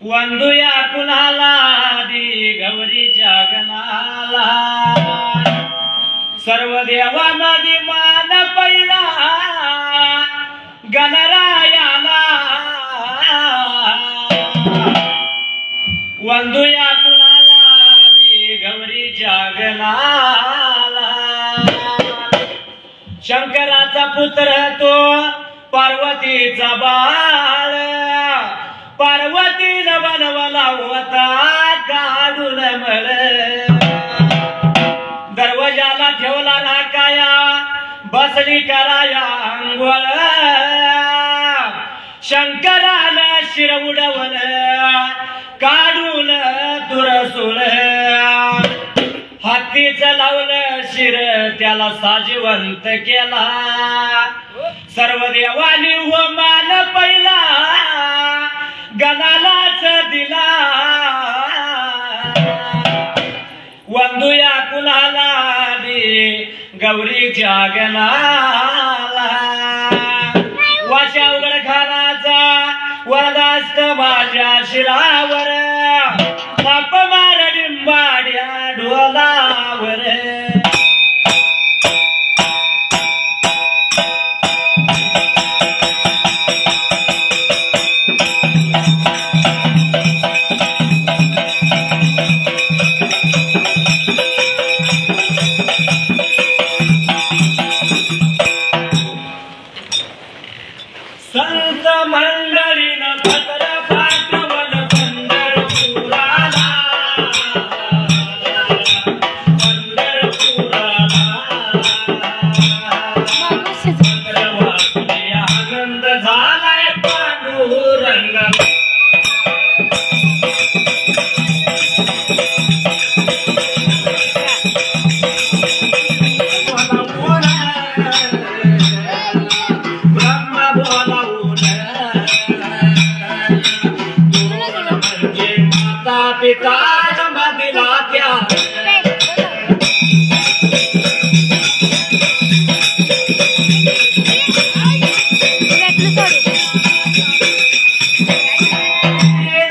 वंदुया कुणाला दी गौरीच्या गणाला सर्व देवांना दी मान पहिला गणरायाला वंदुया कुणाला दी गौरीच्या गणाला शंकराचा पुत्र तो पार्वतीचा बाळ पार्वतीनं बनवला होता काढून मळ दरवाजाला ठेवला राखाया बसली कराया अंघोळ शंकरानं शिर उडवल काढून तुरसुळ हत्तीचं लावलं शिर त्याला साजिवंत केला सर्व देवानी हो मान पहिला गणालाच दिला वंदुया कुणाला दी गौरीच्या गणाला वाशा उघड खानाचा वरदास्त माझ्या शिरावर ताप मार डिंबाड्या ढोलावर संत मंडळीनं पत्र पाठवलं पंढरपुराला पत्र वाचले आनंद झालाय पांडुरंग पिता मदिला क्या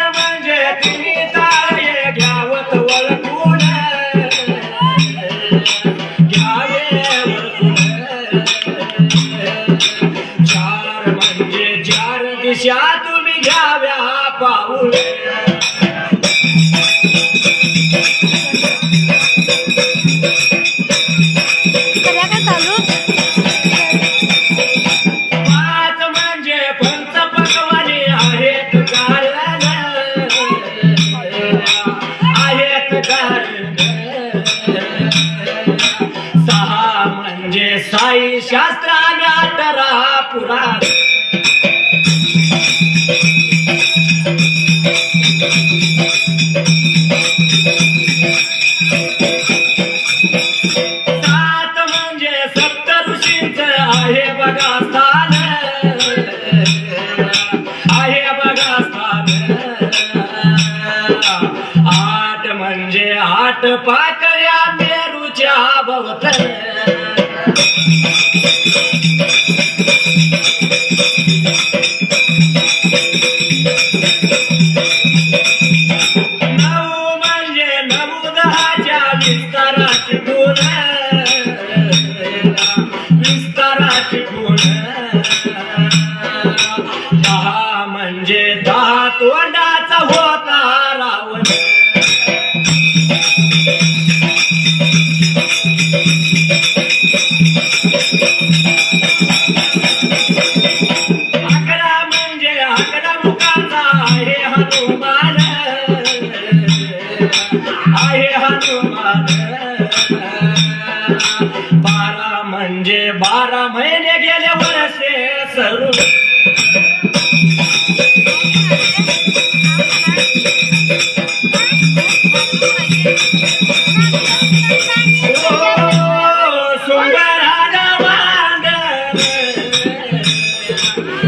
म्हणजे तुम्ही ताळे घ्यावत वळखून घ्यावे चार म्हणजे चार दिशा तुम्ही घ्याव्या पाऊल साई शास्त्राने अठरा पुराण सात म्हणजे सप्त ऋषींचं आहे बघा स्थान आहे बघा स्थान आठ म्हणजे आठ पाकळ्या मेरूच्या भवत नऊ म्हणजे नवुदहाच्या विस्ताराची गुण विस्ताराची गुण दहा म्हणजे दहा तोंडाचा होता रावण बारा म्हणजे 12 महिने गेले वर्षे सरू सुंदरान मांडन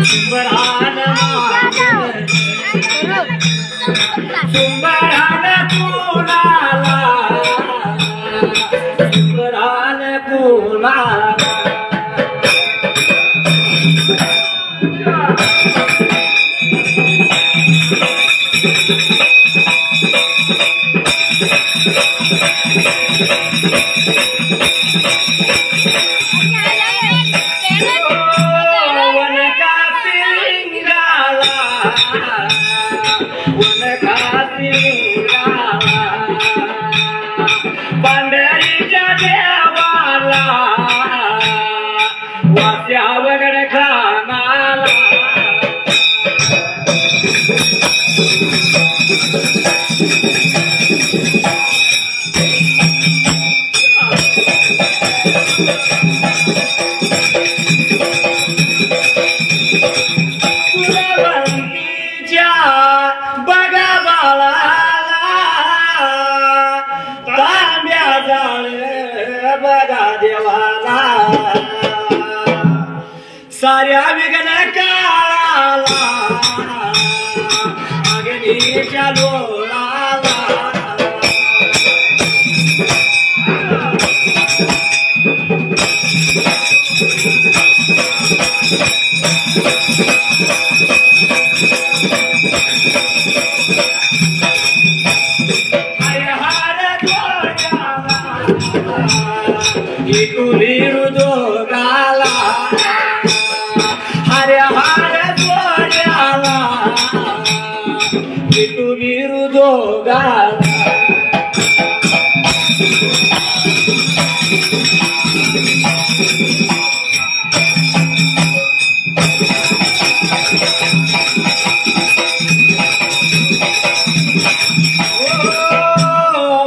सुंदरान मांडन सुंदरान कुणाला सुंदरान कुणाला Thank you. वनखाती पंढरीच्या देवाला वास्या वगड खानाला साऱ्या विघ्न काळाला अग्नीच्या लोळाला गाला हरे हरे गोड्याला विटू विरुदो गाला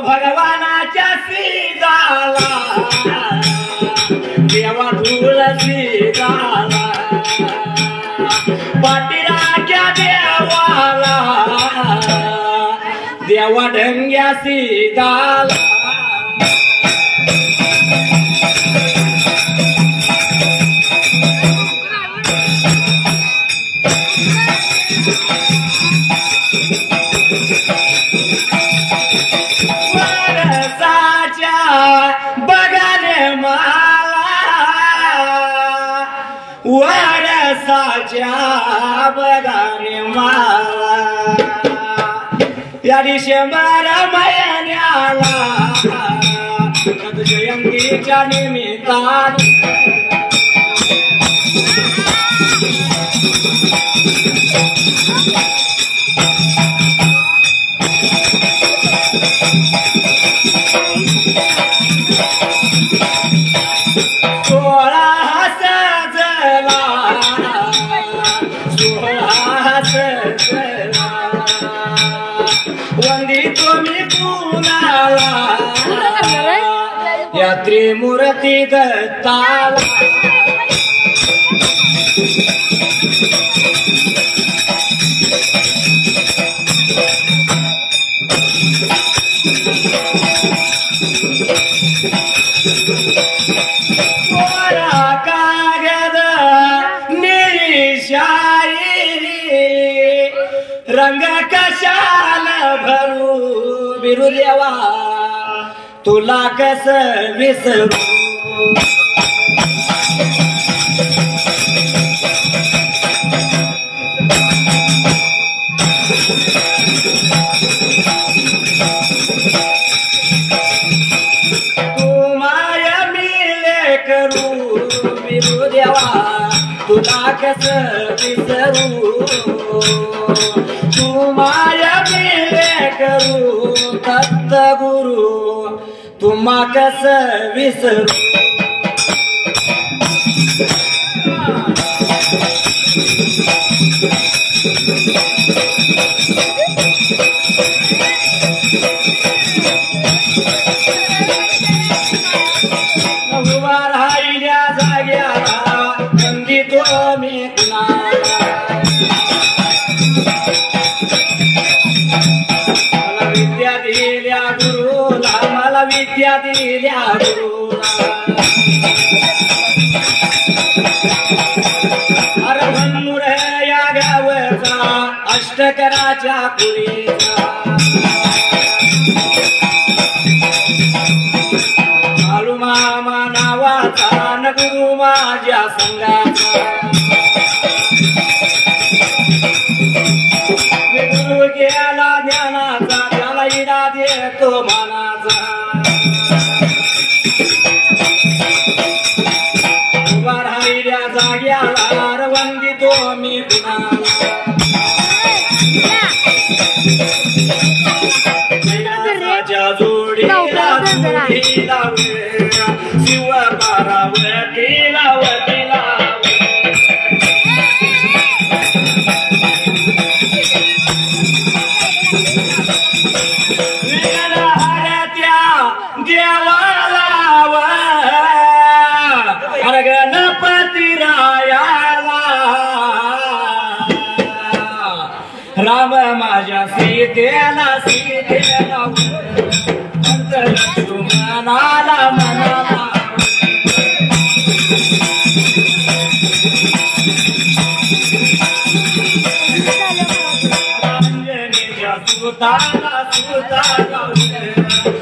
भगवानाच्या सीताला देवा तुळसी झाला पाटीराच्या देवाला देवा ढंग्या सीताला बगाने माला वारसाच्या बगाने माला या डिसेंबर महिन्याला जयंतीच्या निमित्ताने वंदितो मी कुणाला या त्रिमूर्ती दत्ताला कागद निशाई रंग कशाल भरू बिरुदेवा तुला कस विसरू तुम्हाया मिले करू बिरुदेवा तुला कस विसरू तुम्हाया मिले करू दत्त गुरु तुम्हा कस विसरू उभा राहिल्या जाग्याला वंदितो मी कुणाला मला विद्या दिल्या गुरुला मला विद्या दिल्या गुरुला अरे भन्नूर या गावचा अष्टकराच्या पुरीचा मामा नावाचा न गुरु माझ्या संगाचा मी गुरु गेला ज्ञानाचा त्याला इडा देतो मानाचा उभा राहिल्या जाग्याला वंदितो मी कुणाला कैलासाच्या जोडीला जोडी लावे शिव पार्वती लावती लावे देवाला गणपती रायाला राम माझ्या सीतेला सीतेला लक्ष्मणाला मनाला अंजनीच्या सुताला सुताला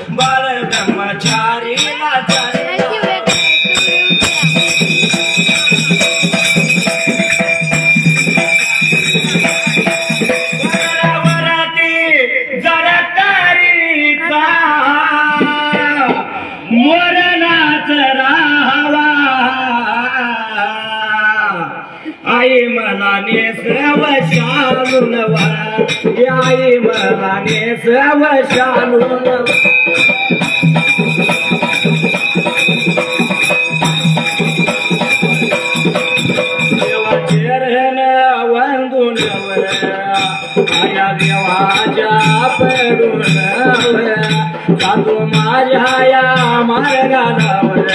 बाळ ब्रह्मचारीला मोरनाच राहावा आई मला नेसव शालूनवा आई मला नेसव शालूनवा देवाचरण वंदून आया देवाच्या पडून जातो माझ्या या मार्गावर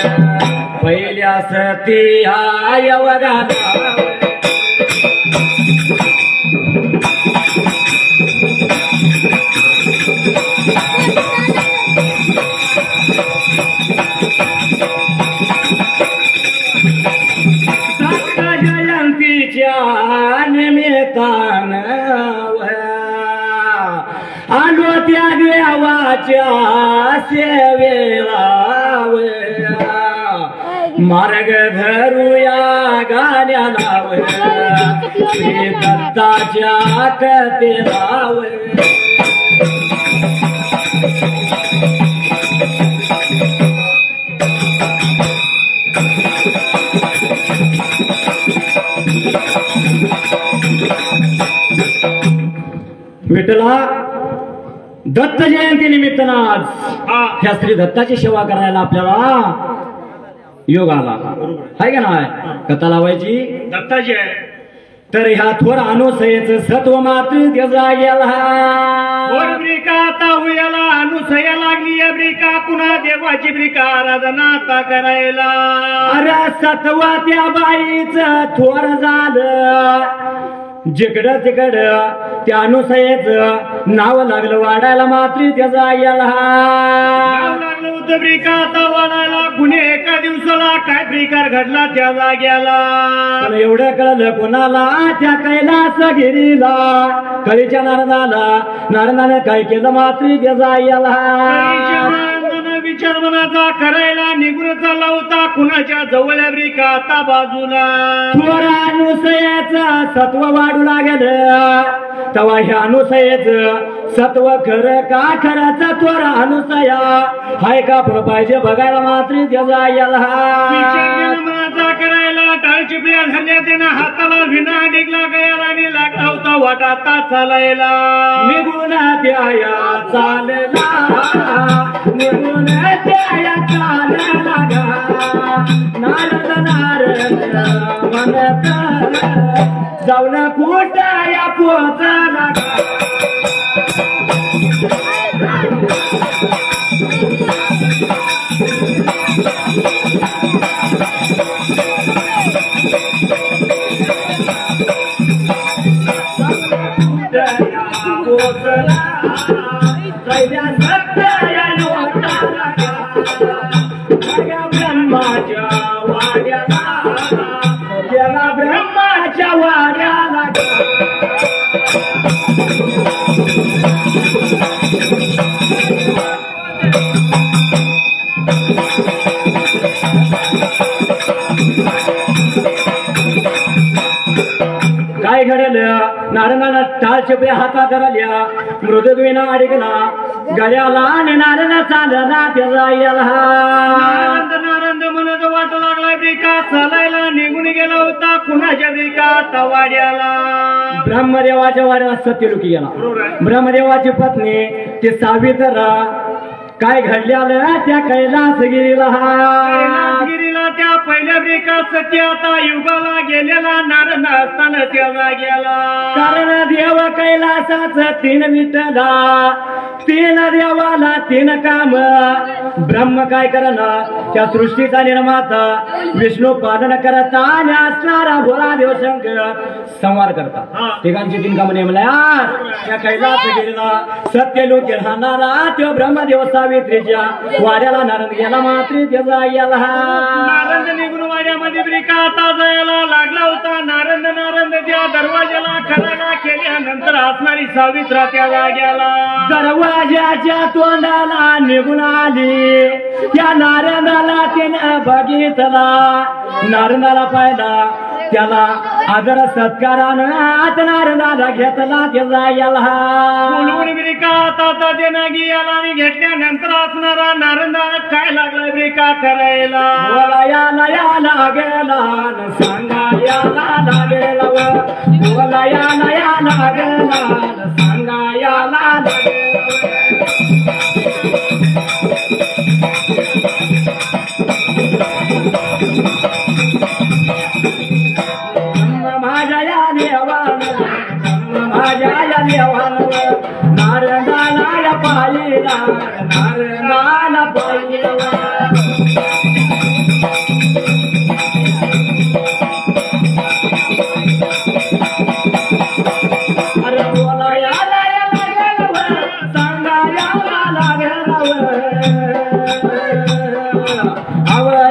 पहिल्या सती हा यवगाला जयंतीच्या निमित्तान आलो त्या देवाच्या सेवेला मार्ग धरूया गाण्याला श्री दत्ताच्या कथेला विठ्ठला दत्त जयंती निमित्तानं आज ह्या श्री दत्ताची सेवा करायला आपल्याला योग आला आहे का नाही कथा लावायची दत्ताची आहे तर ह्या थोर अनुसयेच सत्व मात्र त्याचा गेला आता अनुसया लागली ब्रिका पुन्हा देवाची ब्रिका आराधना आता करायला अरे सत्वा त्या बाईच थोर झालं जिकडं तिकडं त्या अनुसयेच नाव लागलं वाढायला मात्र त्याचा याला लागलं होतं ब्रिका आता वाढायला कुणी एका दिवसाला काय प्रकार घडला त्या जाग्याला एवढं कळलं कोणाला त्या कैलासगिरीला कळीच्या नारदानं काय केलं मात्र त्याचा याला विचार मनाचा करायला निघून चालला होता कुणाच्या जवळ ब्रिका आता बाजूला थोरा अनुसयाचा सत्व वाढू लागल तेव्हा ह्या अनुसयेच सत्व खरं का खराचा थोरा अनुसया हाय का पण पाहिजे बघायला मात्र त्याचा याला मनाचा करायला टाळचिपल्या धरण्यात येणं हाताला विना डिगला गयाला आणि लागला होता वाटाता चालायला निघून द्याया चालला निघून द्याया चालला नारद नारद म्हणत जाऊन कुठाया पोचला ब्रह्माच्या वाड्याला काय घडलं नारदाला टाळ चिपळ्या हातात धरल्या मृदुवीना अडकला गळ्याला आणि नारदा चालला त्याचा याला नारद म्हणत वाटू लागलाय ब्रिका चालायला निघून गेला होता कुणाच्या ब्रिका वाड्याला. ब्रह्मदेवाच्या वाड्याला सत्यलोकी गेला. ब्रह्मदेवाची पत्नी ते सावित्र काय घडल्याला त्या कैलासगिरीला त्या पहिल्या ब्रिका सत्य आता युगाला गेलेला नारद असताना त्याला गेला. कारण देव कैलासाच तीन विठला तीन देवाला तीन काम. ब्रह्म काय करणार त्या सृष्टीचा निर्माता विष्णू पालन करता आणि असणारा भोळा देव शंकर संवार करता. ठिकाणची तीन काम नेमल्या त्या कैलासगिरीला सत्यलोकी राहणारा तो ब्रह्मदेव सावित्रीच्या वाड्याला नारद गेला. मात्र त्याचा गेला. नारद निघून वाड्यामध्ये ब्रिका आता जायला लागला होता. नारद त्या दरवाजाला खराडा केल्यानंतर असणारी सावित्रा त्याला गेला. दरवाजाच्या तोंडाला निघून आली. त्या नारदाला तिने बघितला. नारदाला पाहिला त्याला आदर सत्कारानं आता नारदाला घेतला त्याचा गेला. बोलून ब्रिका आता देणं गेला आणि घेतल्यानंतर असणारा नारदा काय लागला ब्रिका करायला. बोलायला याला गेला सांगा याला लागेला. बोलायला याला गेला सांगा याला लागेला. नारदाला पाहिला नारदाला पाहिला. अरे बोला याला लागेल सांगा याला लागेल. आवळा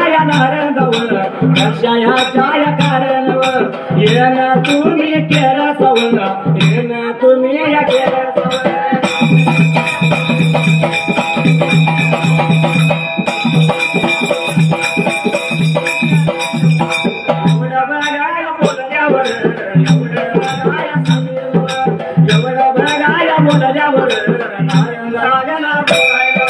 या नारदावर कशाच्या कारणवर येन तुम्ही केलं सवल येन तुम्ही या केलं सवल. एवढं बघायला बोलल्यावर एवढं बघायला सांगितलं एवढं बघायला बोलल्यावर नारदाला बोलायला.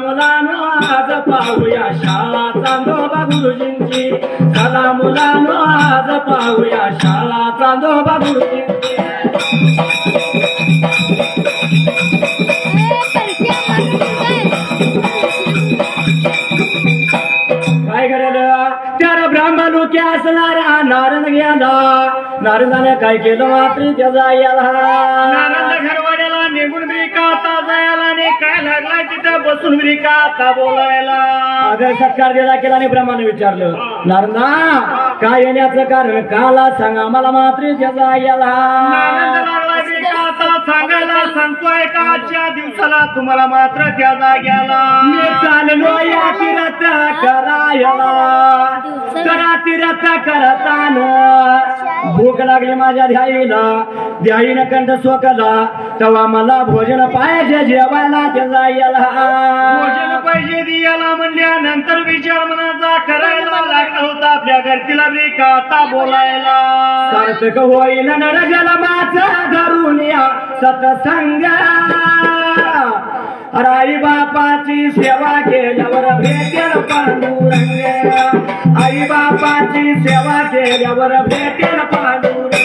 मुलानो आज पाहूया शाळा चांदोबा गुरुजींची. चला मुलानो आज पाहूया शाळा चांदोबा गुरुजींची. काय घडलं त्या ब्रह्मलोकी असणारा नारद गेला. नारदाने काय केलं मात्र त्याचा गेला. नारद घरवाड्याला निघून ब्रिका आता जायला आणि काय लागलाय तिथं बसून ब्रिका आता बोलायला. आदर सत्कार दिला केला आणि ब्रह्माने विचारलं नारदा काय येण्याचं कारण काला सांगा मला मात्र त्याचा गेला. आता सांगायला सांगतोय का आजच्या दिवसाला तुम्हाला मात्र त्याचा गेला. मी चाललो या तीर्थ करायला करा तीर्थ करताना भूक लागली माझ्या ध्याईनं कंठ सोकला तेव्हा मला भोजन पाहिजे जेवायला त्याचा गेला. भोजन पाहिजे दियाला म्हणल्यानंतर विचार मनाचा करायला लागला होता. आपल्या घरतीला ब्रिका आता बोलायला. सार्थक होईल नरजन्माचा धरून या सत्संग. आई बापाची सेवा केल्यावर भेटेल पांडुरंग. आई बापाची सेवा केल्यावर भेटेल पांडुरंग.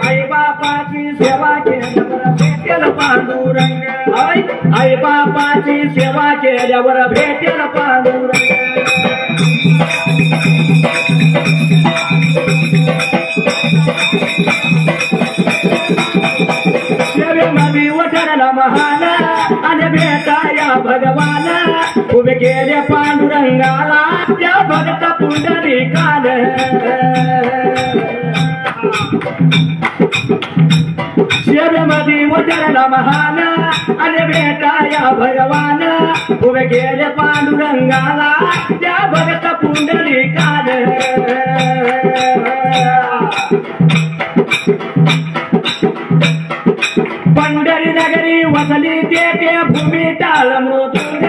आई बापाची सेवा केल्यावर भेटेल पांडुरंग. आई बापाची सेवा केल्यावर भेटेल पांडुरंग. सेवेमध्ये वठरला महान आणि भेटाया भगवान. उभे केले पांडुरंगाला त्या भक्त पुंडलिकान. सेवेमध्ये वठरला महान आणि भेटाया भगवान. उभे केले पांडुरंगाला त्या भक्त पुंडलिकान. पंढरी नगरी वसली ते भूमी टाळ मृदुंग.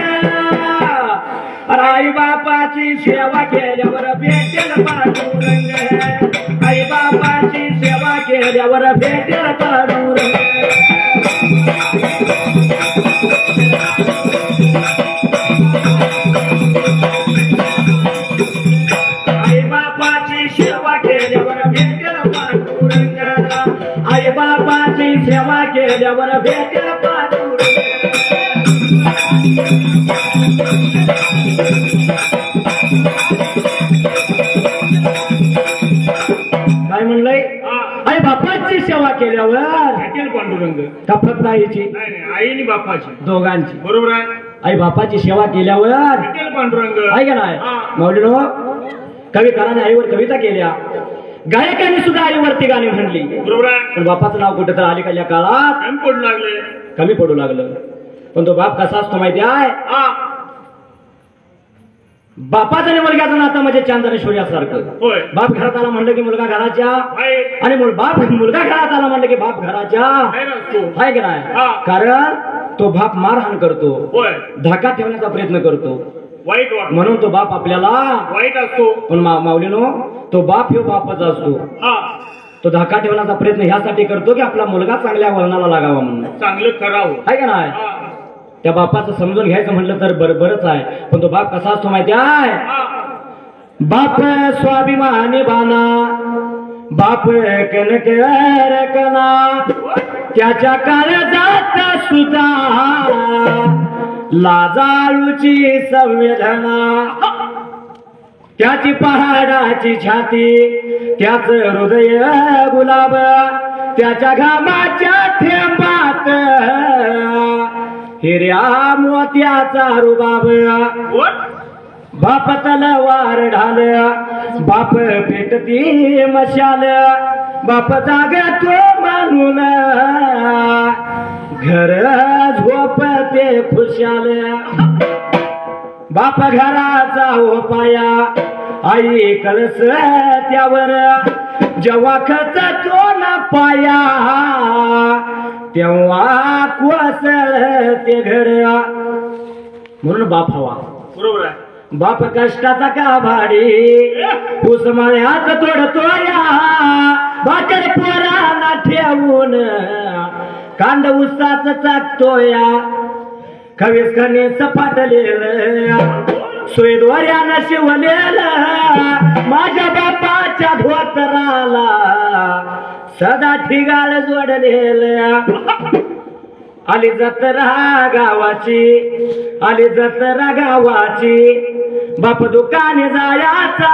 आई बापाची सेवा केल्यावर भेटेल पांडुरंग आई बापाची सेवा केल्यावर भेटेल पांडुरंग आई बापाची सेवा केल्यावर भेटेल पांडुरंग आई बापाची सेवा केल्यावर भेटेल पांडुरंग काय म्हणलंय आई बापाची सेवा केल्यावर भेटेल पांडुरंग का फक्त आईची नाही आई आणि बापाची दोघांची बरोबर आहे आई बापाची सेवा केल्यावर भेटेल पांडुरंग आहे का नाही माऊलीनो कविकाराने आईवर कविता केल्या गायकांनी सुद्धा आईवरती गाणी म्हणली बरोबर आहे पण बापाचं नाव कुठं तर अलीकडल्या काळात कमी पडू लागले कमी पडू लागलं पण तो बाप कसा असतो माहिती आहे बापाचं आणि मुलग्याचं नातं म्हणजे चांद आणि सूर्यासारखं होय बाप घरात आला म्हणलं की मुलगा घराच्या बाहेर आणि बाप मुलगा घरात आला म्हणलं की बाप घराच्या बाहेर असतो आहे की नाही हा. कारण तो बाप मारहाण करतो होय धाका ठेवण्याचा प्रयत्न करतो वाईट वाट म्हणून तो बाप आपल्याला वाईट असतो पण माऊलीनो तो बाप ह्यो बापच असतो हा तो धाका ठेवण्याचा प्रयत्न ह्यासाठी करतो की आपला मुलगा चांगल्या वळणाला लागावा म्हणून चांगलं करावं आहे का नाही हा. त्या बापाचं समजून घ्यायचं म्हटलं तर बरंच आहे पण तो बाप कसा असतो माहिती आहे हा. बाप स्वाभिमानी बाना बाप कनक रकना त्याच्या काळजात सुद्धा लाजाळूची संवेदना त्याची पहाडाची छाती त्याच हृदय गुलाब त्याच्या घामाच्या थेंबात हिर्या मोत्याचा रुबाब बाप तलवार ढाल बाप पेटती मशाल बाप जागतो म्हणून घर झोपते खुशाल बाप घराचा हो पाया आई कळस त्यावर जेव्हा खच तो ना पाया तेव्हा कोसळ ते घर म्हणून बाप हवा बरोबर आहे बाप कष्टाचा का भाडी उस्मान्यात तोडतो या भाकर पोराला ठेवून कांड उसाच चाकतो या खवीस खणी सपाटलेलं सुईद्वाऱ्यानं शिवलेलं माझ्या बापाच्या धोतराला सदा ठिगाळ जोडलेलं आली जत्रा गावाची आली जत्रा गावाची बाप दुकाने जायाचा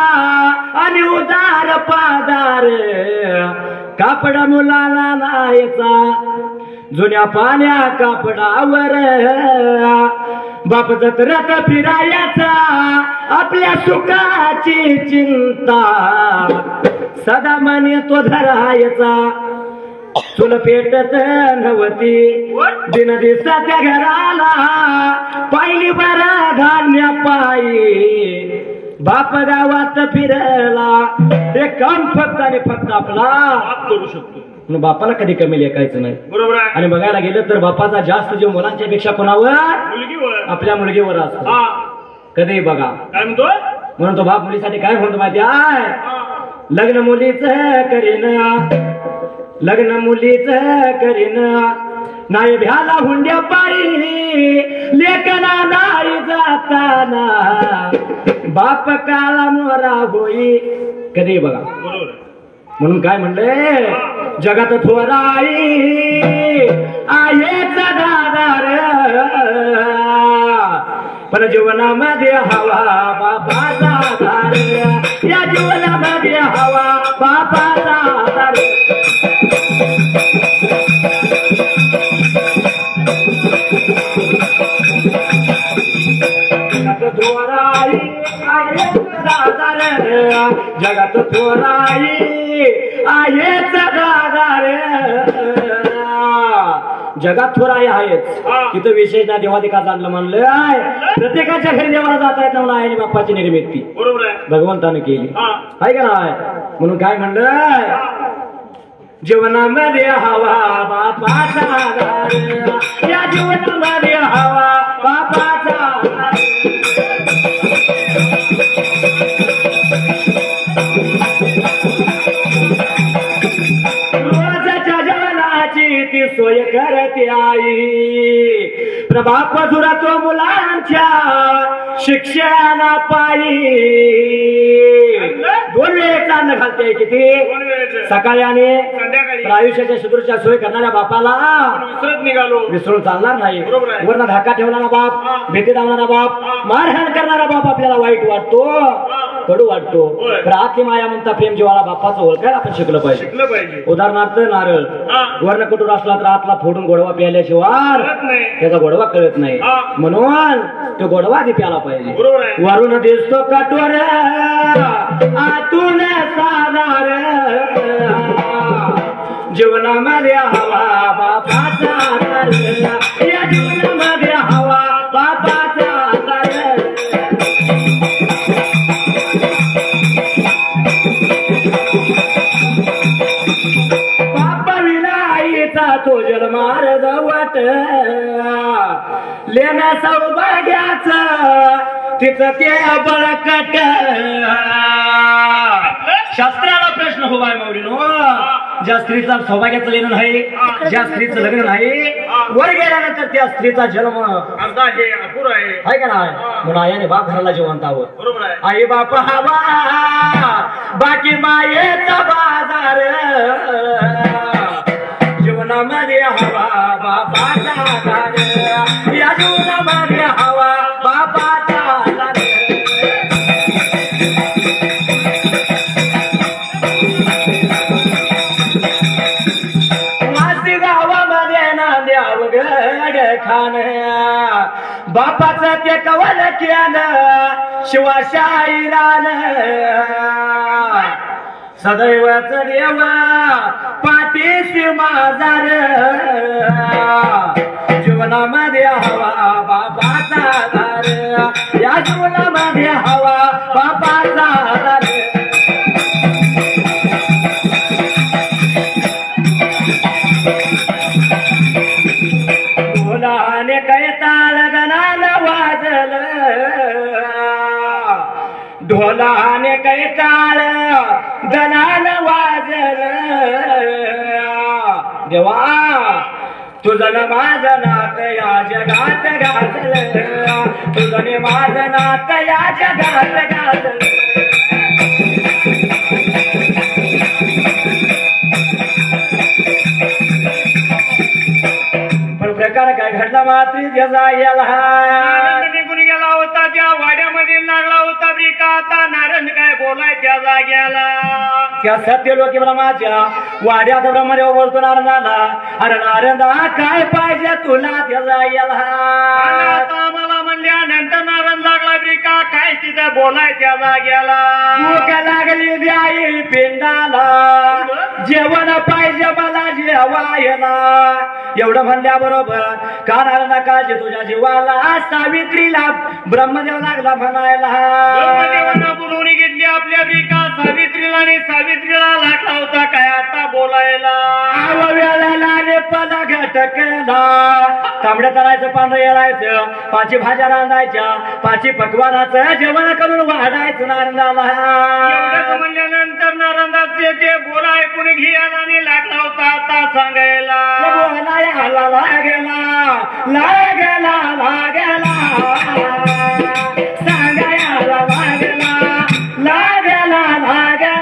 आणि उदार पादार कापड मुलाला नायचा जुन्या पाण्या कापडावर बाप जत्रेत फिरायचा आपल्या सुखाची चिंता सदा मनी तो धरायचा चुल पेटत नव्हती दिन दिवसाच्या घराला पाहिली बरा धान्य पायी बाप गावात फिरला हे काम फक्त आणि फक्त आपला बाप करू शकतो म्हणून बापाला कधी कमी लेखायचं नाही बरोबर आहे आणि बघायला गेलं तर बापाचा जास्त जीव मुलांच्या पेक्षा कोणावर मुलगीवर आपल्या मुलगीवर असतो हा कधी बघा काय म्हणतो म्हणून तो बाप मुलीसाठी काय म्हणतो माहिती आहे लग्न मुलीच करीन लग्न मुलीच करीन नाही भ्याला हुंड्या पायी लेकना नाही जाताना बाप काळा मोरा होई कधी बघा बरोबर आहे म्हणून काय म्हणले जगात थोराई आहेच दादार पण जीवनामध्ये हवा बापाचा आधार या जीवनामध्ये हवा बापाचा आधार जगात थोराई आहेच दादार जगात थोराई आहेच तिथं विशेष ना देवाधिका जाणलं म्हणलं आहे प्रत्येकाच्या घरी देवाला जाता येत म्हणून आई बाप्पाची निर्मिती बरोबर आहे भगवंताने केली आहे का नाही म्हणून काय म्हणलं जीवनामध्ये हवा बापाचा आधार या जीवनामध्ये हवा बापाचा आधार जेवणाची ती सोय करते आई प्रभात मधुरा तो मुलांच्या शिक्षणा पायी 2 वेळेचा अन्न घालते किती 2 वेळेचं. सकाळी आणि संध्याकाळी. तर आयुष्याच्या सुदूरच्या सोय करणाऱ्या बापाला आपण विसरत निघालो. विसरून चालणार नाही बरोबर आहे. वरनं धाका ठेवणारा हा. बाप भीती दावणारा बाप हा. मारहाण करणारा बाप आपल्याला वाईट वाटतो कडू वाटतो होय. पण आतली माया म्हणता प्रेम जीवाला बापाचं ओळखायला आपण शिकलं पाहिजे शिकलं पाहिजे. उदाहरणार्थ नारळ हा. वर्ण कटूर असला तर आतला फोडून गोडवा प्यायल्याशिवाय कळत नाही. त्याचा गोडवा कळत नाही हा. म्हणून तो गोडवा आधी प्याला पाहिजे बरोबर आहे. वरून दिसतो कठोर आतून साधार जीवनामध्ये हवा बापाचा आधार या जीवनामध्ये हवा बापाचा आधार बापा विनाईचा तो जन्मार्ग वाट लेण्या सौभाग्याच तिचं ते बळकट शास्त्राला प्रश्न हो बाय माऊलीनो ज्या स्त्रीचा सौभाग्याचं लेणं नाही ज्या स्त्रीचं लग्न नाही वर गेल्यानंतर त्या स्त्रीचा जन्म अर्धा हे अपुर आहे. आहे का नाही म्हणून आयाने बाप घराला जिवंत आहोत बरोबर आहे. आई बाप हवा बाकी मायेचा बाजार जीवनामध्ये हवा बापाचा आधार या जीवनामध्ये हवा बापाचा आधार वासी गावामध्ये नांद्याव गड खान बापाचं ते कवल केलं शिवाशाईरान सदैवच देव पाठीशी माझार जीवनामध्ये हवा बापाचा आधार या जीवनामध्ये हवा बापाचा आधार ढोलाने कैताल गणान वाजल ढोलाने कैताळ गणान वाजल देवा तुझं न माझं नात या जगात गाजल तुझं न माझं नात या जगात गाजल पण प्रकार काय घडला मात्री जजा याला नारंग निघून गेला होता त्या वाड्यामध्ये लागला होता ब्रिका. आता नारंग काय बोलाय त्या जाग्याला. त्या सत्य लोक ब्रह्माच्या वाड्यात ब्रह्मदेव बोलतो नारदाला अरे नारदा काय पाहिजे तुला त्याचा याला आता मला म्हणल्यानंतर नारंग लागला ब्रिका. काय तिथं बोलाय त्या जाग्याला. भूक लागली द्याई पिंडाला जेवण पाहिजे मला जेवायला एवढं म्हणल्याबरोबर कानाला नकाळजी तुझ्या जीवाला सावित्रीला ब्रह्मदेव लागला म्हणायला ब्रह्मदेवानं बोलवून घेतली आपल्या ब्रिका सावित्रीला आणि सावित्रीला लागला होता काय आता बोलायला. वेळेला पदा घटकला तांबड्या तळायचं पांढरं येळायचं 5 भाज्या रांधायच्या 5 पकवानाचं जेवण करून वाढायचं नारदाला. एवढंच म्हणल्यानंतर नारदाचे ते बोला ऐकून घ्यायला आणि लागला होता आता सांगायला. लागला लागला लागला सांगायला लागला लागला लागला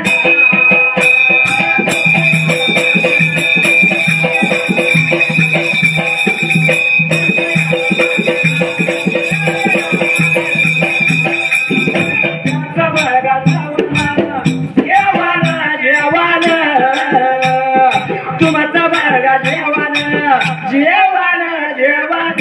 तुमचा बरगा जेवण जेवण जेवण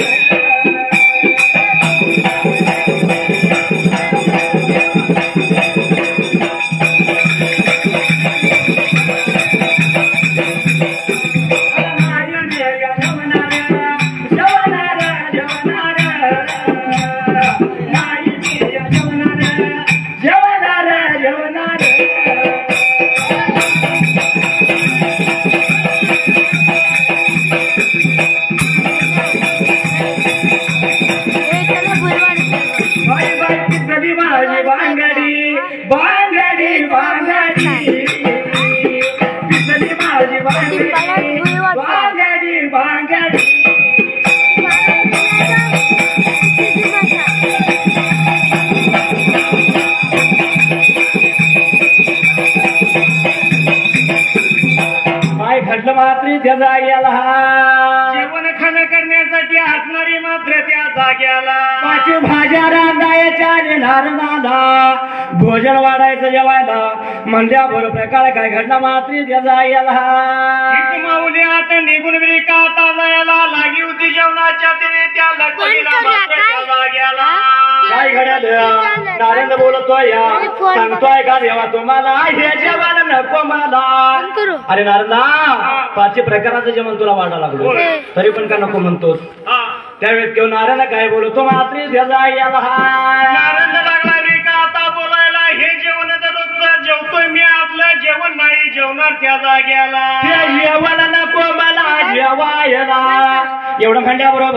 भांगडी काय घडलं मात्र त्या जाग्याला जेवण खाणं करण्यासाठी असणारी मात्र त्या जाग्याला पाच भाज्या रांधायच्या नारदाला भोजन वाढायचं जेवायला म्हणल्याबरोबर काय काय घडलं मात्र त्या जाग्याला हीच माऊली आता निघून ब्रिका ताजायला लागली होती जेवणाच्या तिने त्या लग्नीला मात्र त्या जाग्याला काय घडालं नारेंद्र बोलतोय या सांगतोय का देवा तुम्हाला हे जेवण नको मला अरे नारदा पाचशे प्रकाराचं जेवण तुला वाढा लागलो तरी पण का नको म्हणतोस हा. त्यावेळेस केव्हा नारायण काय बोलतो मात्र याला नारंग लागला ब्रिका आता बोलायला हे जेवण दररोजचं जेवतोय मी आपलं जेवण नाही जेवणार त्या जाग्याला जेवण नको मला जेवायला एवढं म्हणल्याबरोबर